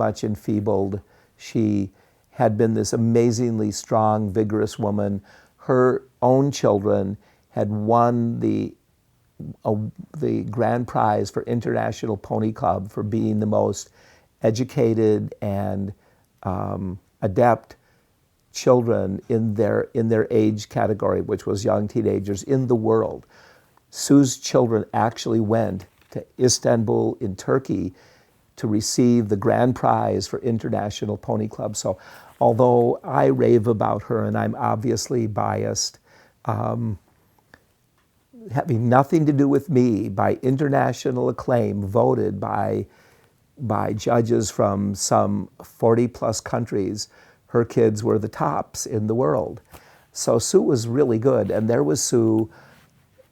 much enfeebled. She had been this amazingly strong, vigorous woman. Her own children had won the grand prize for International Pony Club for being the most educated and adept children in their age category, which was young teenagers, in the world. Sue's children actually went to Istanbul in Turkey to receive the grand prize for International Pony Club. So although I rave about her and I'm obviously biased, having nothing to do with me, by international acclaim, voted by judges from some 40 plus countries, her kids were the tops in the world. So Sue was really good. And there was Sue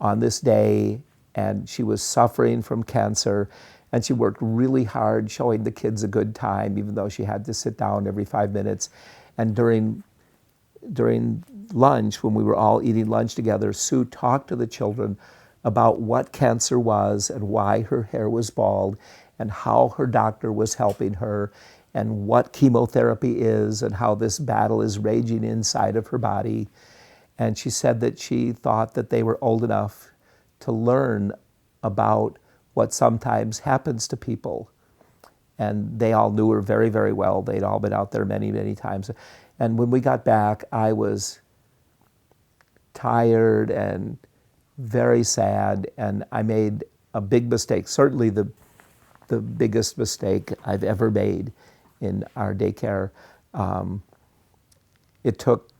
on this day, and she was suffering from cancer, and she worked really hard showing the kids a good time, even though she had to sit down every 5 minutes. And during lunch, when we were all eating lunch together, Sue talked to the children about what cancer was and why her hair was bald and how her doctor was helping her and what chemotherapy is and how this battle is raging inside of her body. And she said that she thought that they were old enough to learn about what sometimes happens to people. And they all knew her very, very well. They'd all been out there many, many times. And when we got back, I was tired and very sad, and I made a big mistake, certainly the biggest mistake I've ever made in our daycare. It took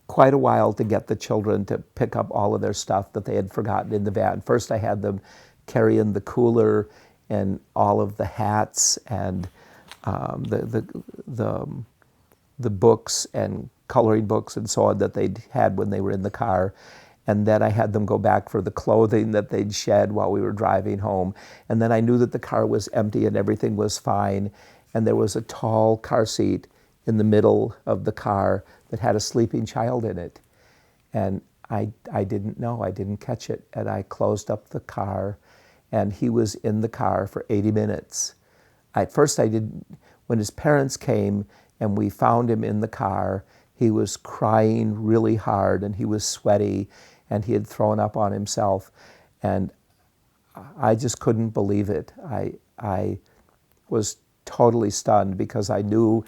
quite a while to get the children to pick up all of their stuff that they had forgotten in the van. First, I had them carry in the cooler and all of the hats and the books and coloring books and so on that they'd had when they were in the car. And then I had them go back for the clothing that they'd shed while we were driving home. And then I knew that the car was empty and everything was fine. And there was a tall car seat in the middle of the car that had a sleeping child in it. And I didn't know, I didn't catch it. And I closed up the car, and he was in the car for 80 minutes. At first I didn't, when his parents came and we found him in the car, he was crying really hard and he was sweaty and he had thrown up on himself. And I just couldn't believe it. I was totally stunned because I knew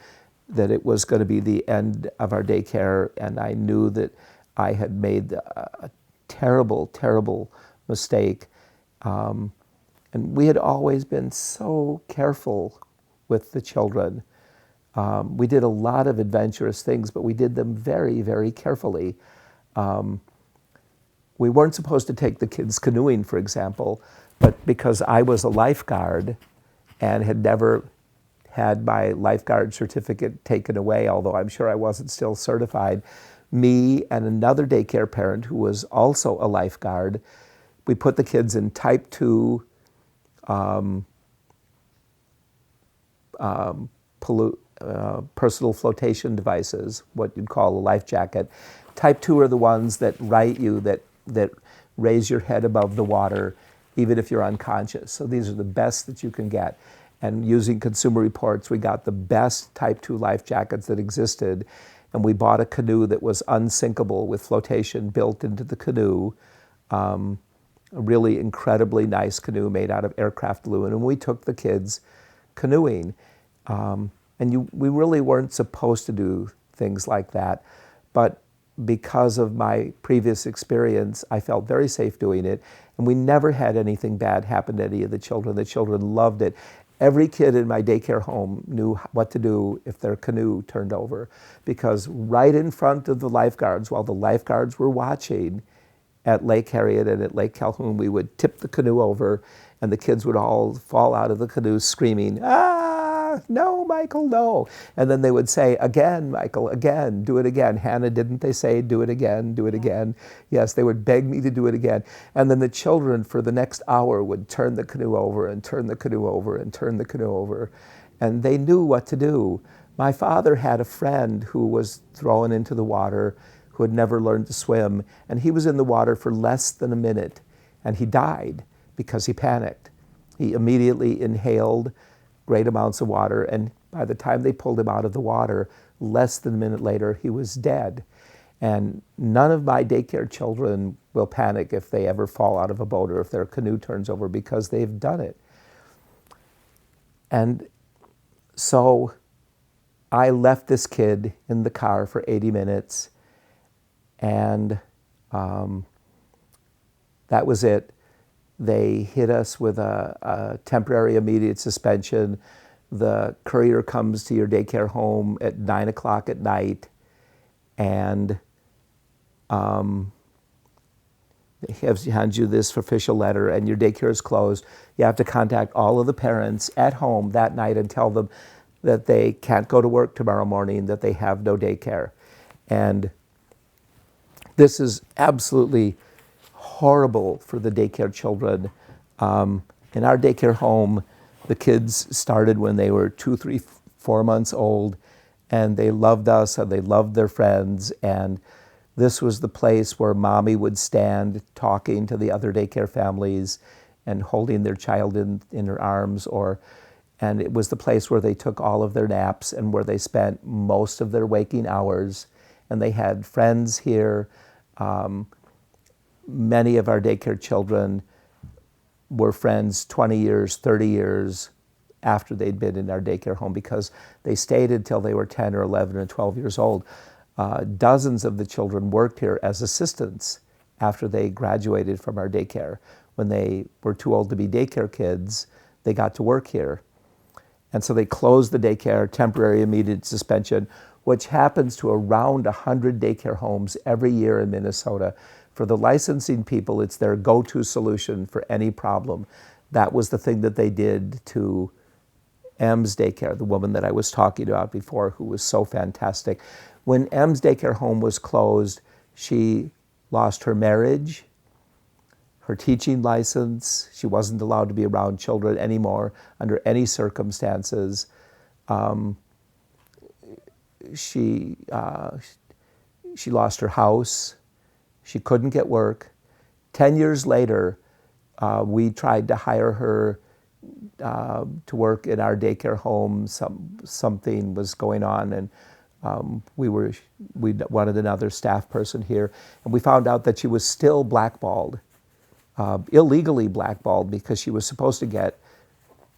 that it was going to be the end of our daycare, and I knew that I had made a terrible, terrible mistake. And we had always been so careful with the children. We did a lot of adventurous things, but we did them very, very carefully. We weren't supposed to take the kids canoeing, for example, but because I was a lifeguard and had never had my lifeguard certificate taken away, although I'm sure I wasn't still certified, me and another daycare parent who was also a lifeguard, we put the kids in type 2 personal flotation devices, what you'd call a life jacket. Type 2 are the ones that right you, that raise your head above the water, even if you're unconscious. So these are the best that you can get. And using Consumer Reports, we got the best type 2 life jackets that existed. And we bought a canoe that was unsinkable with flotation built into the canoe. A really incredibly nice canoe made out of aircraft aluminum. And we took the kids canoeing. We really weren't supposed to do things like that. But because of my previous experience, I felt very safe doing it. And we never had anything bad happen to any of the children. The children loved it. Every kid in my daycare home knew what to do if their canoe turned over, because right in front of the lifeguards, while the lifeguards were watching at Lake Harriet and at Lake Calhoun, we would tip the canoe over and the kids would all fall out of the canoe screaming, "Ah, no, Michael, no." And then they would say, "Again, Michael, again, do it again." Hannah, didn't they say, "Do it again, do it again"? Yes, they would beg me to do it again. And then the children for the next hour would turn the canoe over and turn the canoe over and turn the canoe over. And they knew what to do. My father had a friend who was thrown into the water, who had never learned to swim, and he was in the water for less than a minute, and he died because he panicked. He immediately inhaled great amounts of water, and by the time they pulled him out of the water, less than a minute later, he was dead. And none of my daycare children will panic if they ever fall out of a boat or if their canoe turns over, because they've done it. And so I left this kid in the car for 80 minutes, and that was it. They hit us with a temporary immediate suspension. The courier comes to your daycare home at 9 o'clock at night, and he hands you this official letter, and your daycare is closed. You have to contact all of the parents at home that night and tell them that they can't go to work tomorrow morning, that they have no daycare. And this is absolutely horrible for the daycare children. In our daycare home, the kids started when they were 2, 3, 4 months old, and they loved us and they loved their friends. And this was the place where mommy would stand talking to the other daycare families and holding their child in her arms, and it was the place where they took all of their naps and where they spent most of their waking hours. And they had friends here. Many of our daycare children were friends 20 years, 30 years after they'd been in our daycare home, because they stayed until they were 10 or 11 or 12 years old. Dozens of the children worked here as assistants after they graduated from our daycare. When they were too old to be daycare kids, they got to work here. And so they closed the daycare, temporary immediate suspension, which happens to around 100 daycare homes every year in Minnesota. For the licensing people, it's their go-to solution for any problem. That was the thing that they did to M's daycare, the woman that I was talking about before, who was so fantastic. When M's daycare home was closed, she lost her marriage, her teaching license. She wasn't allowed to be around children anymore under any circumstances. She lost her house. She couldn't get work. 10 years later, we tried to hire her to work in our daycare home. Something was going on, and we wanted another staff person here. And we found out that she was still blackballed, illegally blackballed, because she was supposed to get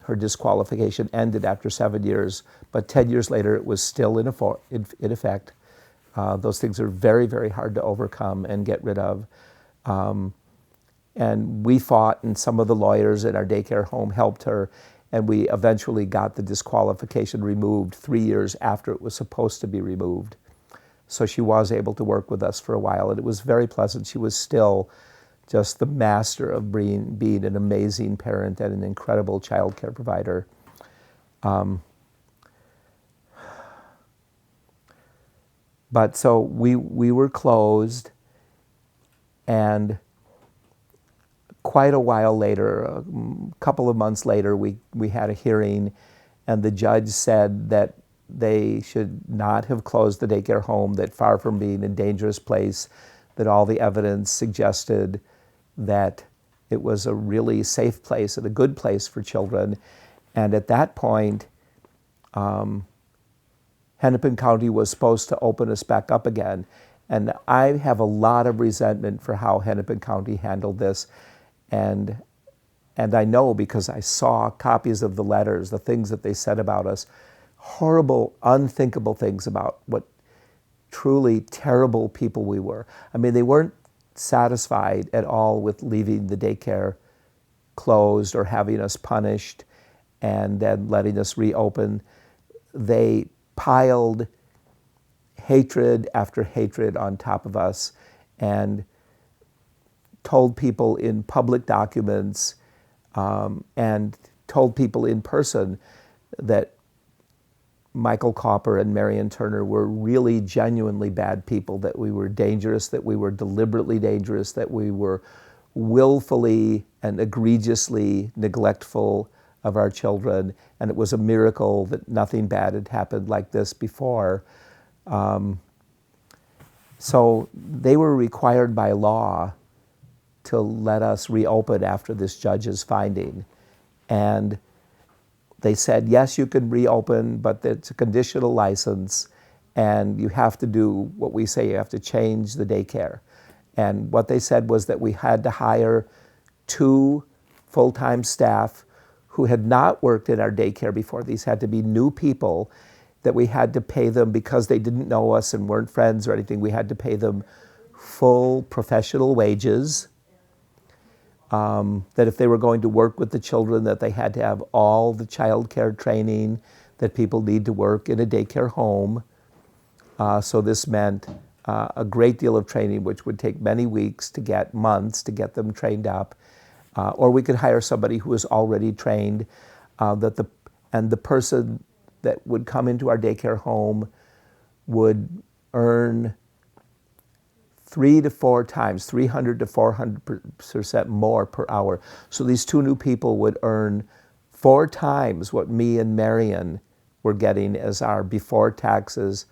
her disqualification ended after 7 years, but 10 years later it was still in effect. Those things are very, very hard to overcome and get rid of. And we fought, and some of the lawyers at our daycare home helped her, and we eventually got the disqualification removed 3 years after it was supposed to be removed. So she was able to work with us for a while, and it was very pleasant. She was still just the master of being an amazing parent and an incredible child care provider. But so we were closed, and quite a while later, a couple of months later, we had a hearing, and the judge said that they should not have closed the daycare home, that far from being a dangerous place, that all the evidence suggested that it was a really safe place and a good place for children. And at that point, Hennepin County was supposed to open us back up again. And I have a lot of resentment for how Hennepin County handled this. And I know, because I saw copies of the letters, the things that they said about us, horrible, unthinkable things about what truly terrible people we were. I mean, they weren't satisfied at all with leaving the daycare closed or having us punished and then letting us reopen. They piled hatred after hatred on top of us and told people in public documents and told people in person that Michael Kauper and Marian Turner were really genuinely bad people, that we were dangerous, that we were deliberately dangerous, that we were willfully and egregiously neglectful of our children, and it was a miracle that nothing bad had happened like this before. So they were required by law to let us reopen after this judge's finding. And they said, yes, you can reopen, but it's a conditional license, and you have to do what we say, you have to change the daycare. And what they said was that we had to hire 2 full-time staff who had not worked in our daycare before. These had to be new people that we had to pay them because they didn't know us and weren't friends or anything. We had to pay them full professional wages. That if they were going to work with the children, that they had to have all the child care training that people need to work in a daycare home. So this meant a great deal of training, which would take many weeks to get, months to get them trained up. Or we could hire somebody who was already trained, and the person that would come into our daycare home would earn 3 to 4 times, 300 to 400% more per hour. So these 2 new people would earn 4 times what me and Marian were getting as our before taxes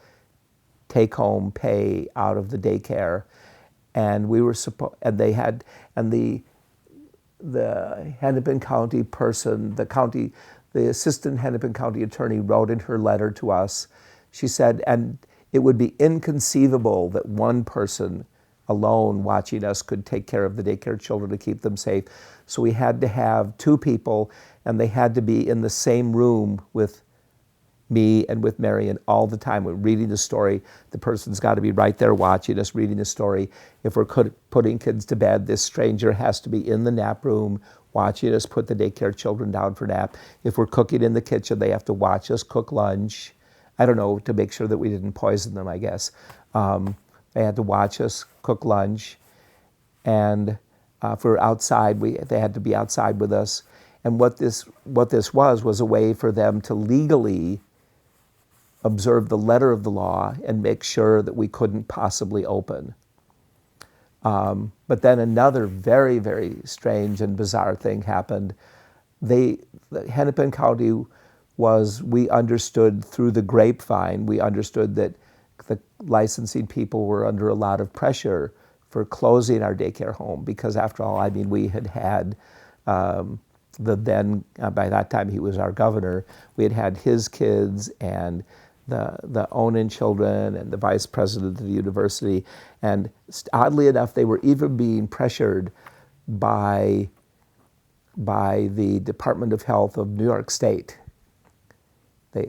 take-home pay out of the daycare. And we were the Hennepin County person, the assistant Hennepin County attorney wrote in her letter to us, she said, and it would be inconceivable that one person alone watching us could take care of the daycare children to keep them safe. So we had to have 2 people, and they had to be in the same room with me and with Marian all the time. We're reading the story. The person's got to be right there watching us, reading the story. If we're putting kids to bed, this stranger has to be in the nap room watching us put the daycare children down for nap. If we're cooking in the kitchen, they have to watch us cook lunch. I don't know, to make sure that we didn't poison them, I guess. They had to watch us cook lunch. And if we were outside, they had to be outside with us. And what this was a way for them to legally observe the letter of the law and make sure that we couldn't possibly open. But then another very, very strange and bizarre thing happened. The Hennepin County we understood through the grapevine, we understood that the licensing people were under a lot of pressure for closing our daycare home because, after all, I mean, we had by that time he was our governor, we had his kids and the Onan children and the vice president of the university. And oddly enough, they were even being pressured by the Department of Health of New York State.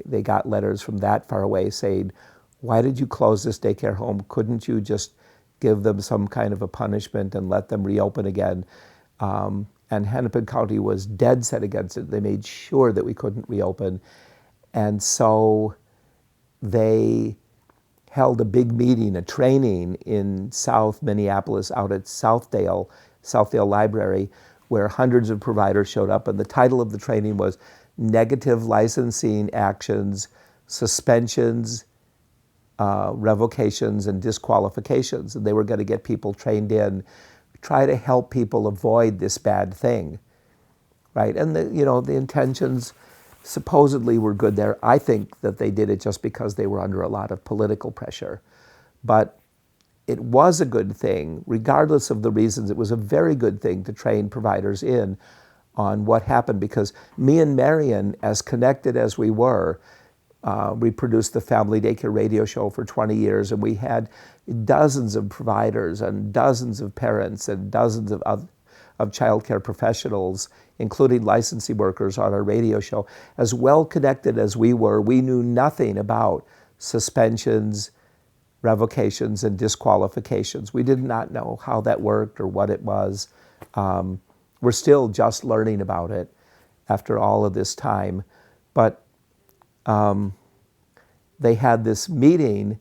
They got letters from that far away saying, why did you close this daycare home? Couldn't you just give them some kind of a punishment and let them reopen again? And Hennepin County was dead set against it. They made sure that we couldn't reopen. And so they held a big meeting, a training in South Minneapolis out at Southdale Library, where hundreds of providers showed up. And the title of the training was Negative Licensing Actions, Suspensions, Revocations, and Disqualifications. And they were going to get people trained in, try to help people avoid this bad thing, right? And the intentions supposedly were good there. I think that they did it just because they were under a lot of political pressure. But it was a good thing, regardless of the reasons. It was a very good thing to train providers in on what happened, because me and Marian, as connected as we were, we produced the Family Daycare radio show for 20 years, and we had dozens of providers and dozens of parents and dozens of child care professionals, including licensing workers, on our radio show. As well connected as we were, we knew nothing about suspensions, revocations, and disqualifications. We did not know how that worked or what it was. We're still just learning about it after all of this time. But they had this meeting,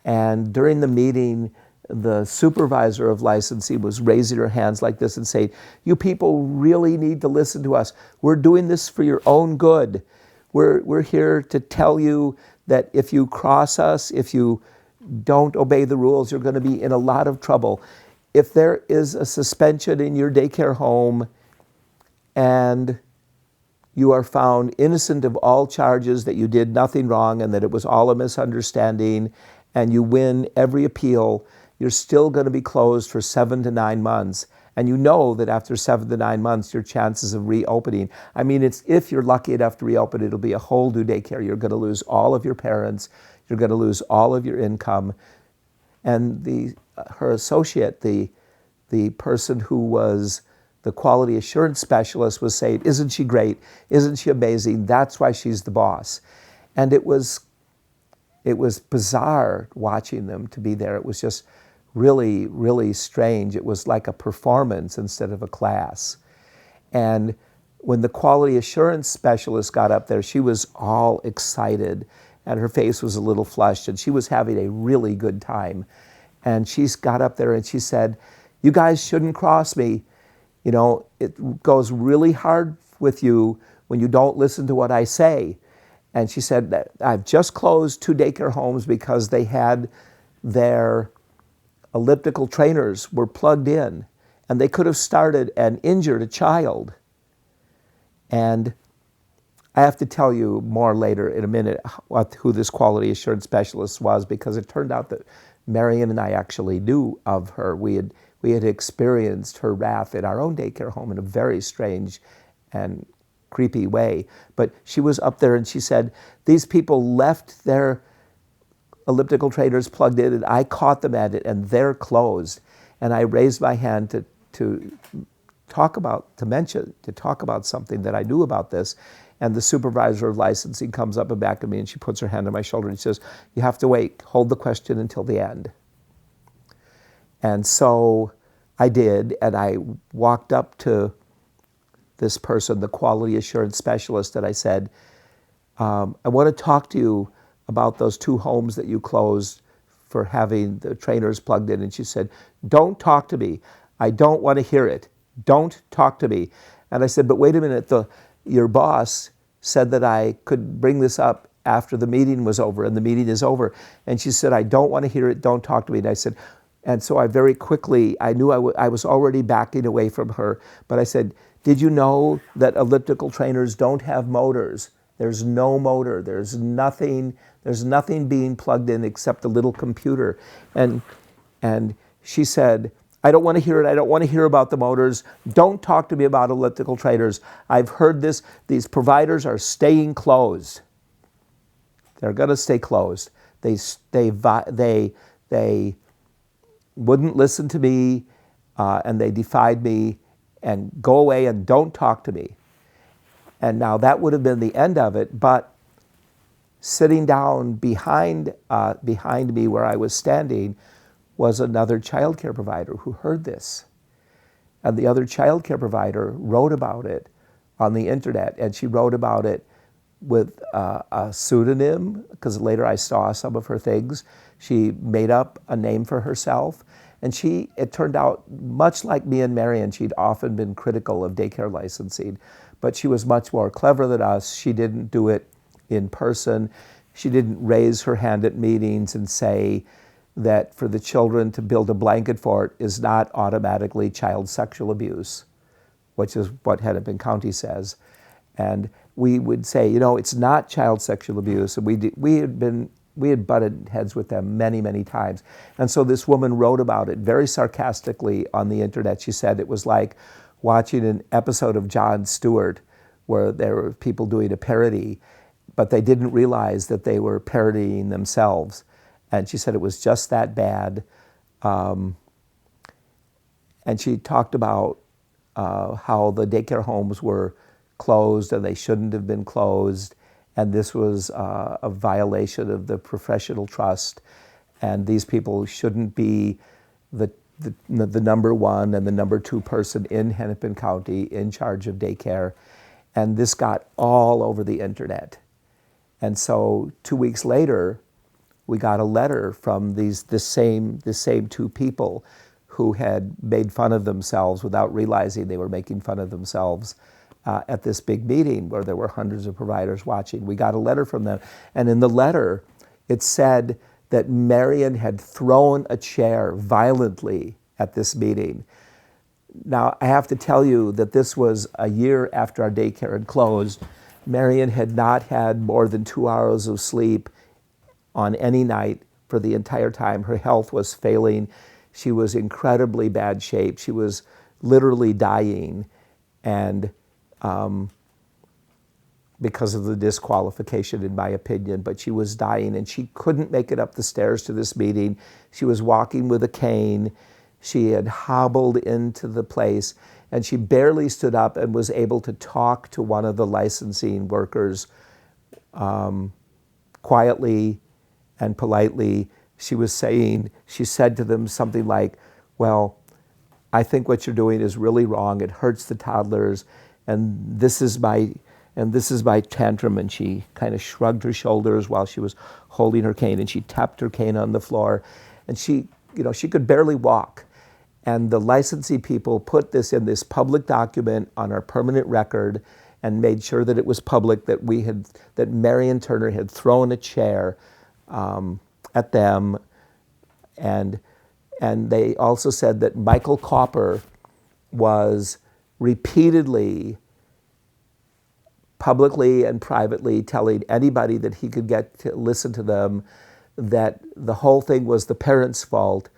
and during the meeting, the supervisor of licensing was raising her hands like this and saying, you people really need to listen to us. We're doing this for your own good. We're here to tell you that if you cross us, if you don't obey the rules, you're going to be in a lot of trouble. If there is a suspension in your daycare home and you are found innocent of all charges, that you did nothing wrong and that it was all a misunderstanding, and you win every appeal, you're still going to be closed for 7 to 9 months. And you know that after 7 to 9 months, your chances of reopening, I mean, it's if you're lucky enough to reopen, it'll be a whole new daycare. You're going to lose all of your parents. You're going to lose all of your income. And her associate, the person who was the quality assurance specialist, was saying, isn't she great? Isn't she amazing? That's why she's the boss. And it was bizarre watching them to be there. It was just really, really strange. It was like a performance instead of a class. And when the quality assurance specialist got up there, she was all excited and her face was a little flushed and she was having a really good time. And she got up there and she said, you guys shouldn't cross me. You know, it goes really hard with you when you don't listen to what I say. And she said that I've just closed 2 daycare homes because they had their elliptical trainers were plugged in and they could have started and injured a child. And I have to tell you more later in a minute who this quality assurance specialist was, because it turned out that Marian and I actually knew of her. We had experienced her wrath in our own daycare home in a very strange and creepy way. But she was up there and she said, these people left their elliptical trainers plugged in and I caught them at it and they're closed. And I raised my hand to talk about something that I knew about this. And the supervisor of licensing comes up and back at me and she puts her hand on my shoulder and she says, you have to wait, hold the question until the end. And so I did, and I walked up to this person, the quality assurance specialist, and I said, I want to talk to you about those 2 homes that you closed for having the trainers plugged in. And she said, don't talk to me. I don't want to hear it. Don't talk to me. And I said, but wait a minute, your boss said that I could bring this up after the meeting was over, and the meeting is over. And she said, I don't want to hear it. Don't talk to me. And I said, and so I very quickly, I knew I was already backing away from her, but I said, did you know that elliptical trainers don't have motors? There's no motor. There's nothing being plugged in except a little computer. And she said, I don't want to hear it. I don't want to hear about the motors. Don't talk to me about elliptical trainers. I've heard this. These providers are staying closed. They're going to stay closed. They wouldn't listen to me, and they defied me, and go away and don't talk to me. And now that would have been the end of it, but sitting down behind me where I was standing was another child care provider who heard this. And the other child care provider wrote about it on the internet, and she wrote about it with a pseudonym, because later I saw some of her things. She made up a name for herself, and it turned out, much like me and Marian, she'd often been critical of daycare licensing, but she was much more clever than us. She didn't do it in person. She didn't raise her hand at meetings and say that for the children to build a blanket fort is not automatically child sexual abuse, which is what Hennepin County says. And we would say, it's not child sexual abuse. And we had butted heads with them many, many times. And so this woman wrote about it very sarcastically on the internet. She said it was like watching an episode of Jon Stewart where there were people doing a parody, but they didn't realize that they were parodying themselves. And she said it was just that bad. And she talked about how the daycare homes were closed and they shouldn't have been closed. And this was a violation of the professional trust. And these people shouldn't be the number 1 and the number 2 person in Hennepin County in charge of daycare. And this got all over the internet. And so 2 weeks later, we got a letter from the same 2 people who had made fun of themselves without realizing they were making fun of themselves at this big meeting where there were hundreds of providers watching. We got a letter from them, and in the letter, it said that Marian had thrown a chair violently at this meeting. Now, I have to tell you that this was a year after our daycare had closed. Marian had not had more than 2 hours of sleep on any night for the entire time. Her health was failing. She was incredibly bad shape. She was literally dying, and because of the disqualification, in my opinion, but she was dying and she couldn't make it up the stairs to this meeting. She was walking with a cane. She had hobbled into the place, and she barely stood up and was able to talk to one of the licensing workers quietly and politely. She said to them something like, well, I think what you're doing is really wrong. It hurts the toddlers, and this is my tantrum. And she kind of shrugged her shoulders while she was holding her cane, and she tapped her cane on the floor, and she could barely walk. And the licensing people put this in this public document on our permanent record and made sure that it was public, that Marian Turner had thrown a chair at them. And they also said that Michael Kauper was repeatedly, publicly and privately, telling anybody that he could get to listen to them that the whole thing was the parents' fault,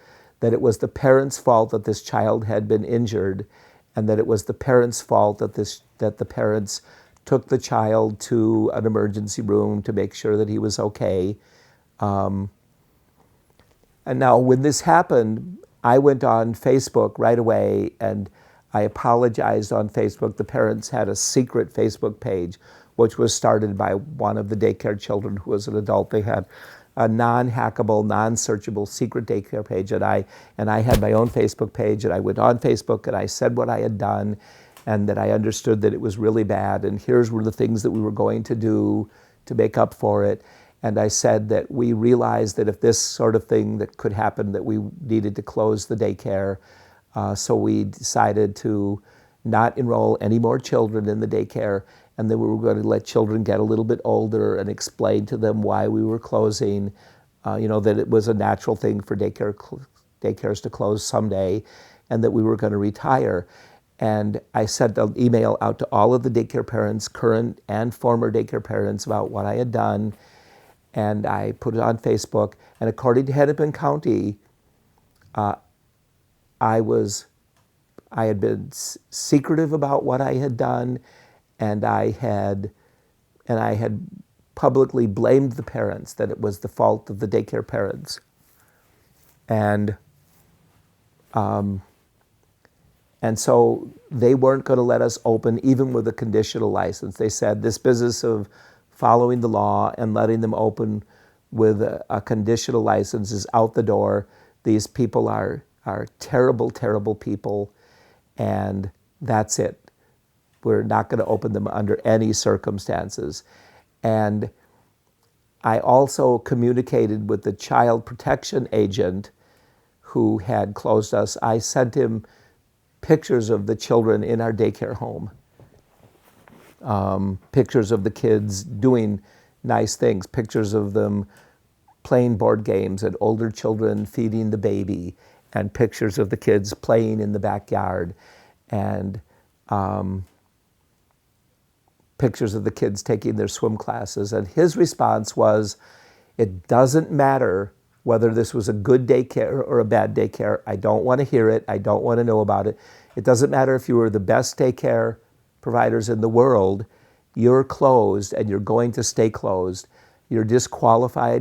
that it was the parents' fault that this child had been injured, and that it was the parents' fault that the parents took the child to an emergency room to make sure that he was okay. And now when this happened, I went on Facebook right away and I apologized on Facebook. The parents had a secret Facebook page, which was started by one of the daycare children who was an adult. They had a non-hackable, non-searchable secret daycare page, and I had my own Facebook page, and I went on Facebook and I said what I had done, and that I understood that it was really bad, and here's were the things that we were going to do to make up for it. And I said that we realized that if this sort of thing that could happen, that we needed to close the daycare. So we decided to not enroll any more children in the daycare, and then we were going to let children get a little bit older and explain to them why we were closing, that it was a natural thing for daycares to close someday, and that we were going to retire. And I sent an email out to all of the daycare parents, current and former daycare parents, about what I had done. And I put it on Facebook. And according to Hennepin County, I had been secretive about what I had done, and I had publicly blamed the parents, that it was the fault of the daycare parents. And so they weren't going to let us open even with a conditional license. They said this business of following the law and letting them open with a conditional license is out the door. These people are terrible, terrible people, and that's it. We're not going to open them under any circumstances. And I also communicated with the child protection agent who had closed us. I sent him pictures of the children in our daycare home, pictures of the kids doing nice things, pictures of them playing board games and older children feeding the baby, and pictures of the kids playing in the backyard, and pictures of the kids taking their swim classes. And his response was, it doesn't matter whether this was a good daycare or a bad daycare. I don't want to hear it. I don't want to know about it. It doesn't matter if you were the best daycare providers in the world. You're closed, and you're going to stay closed. You're disqualified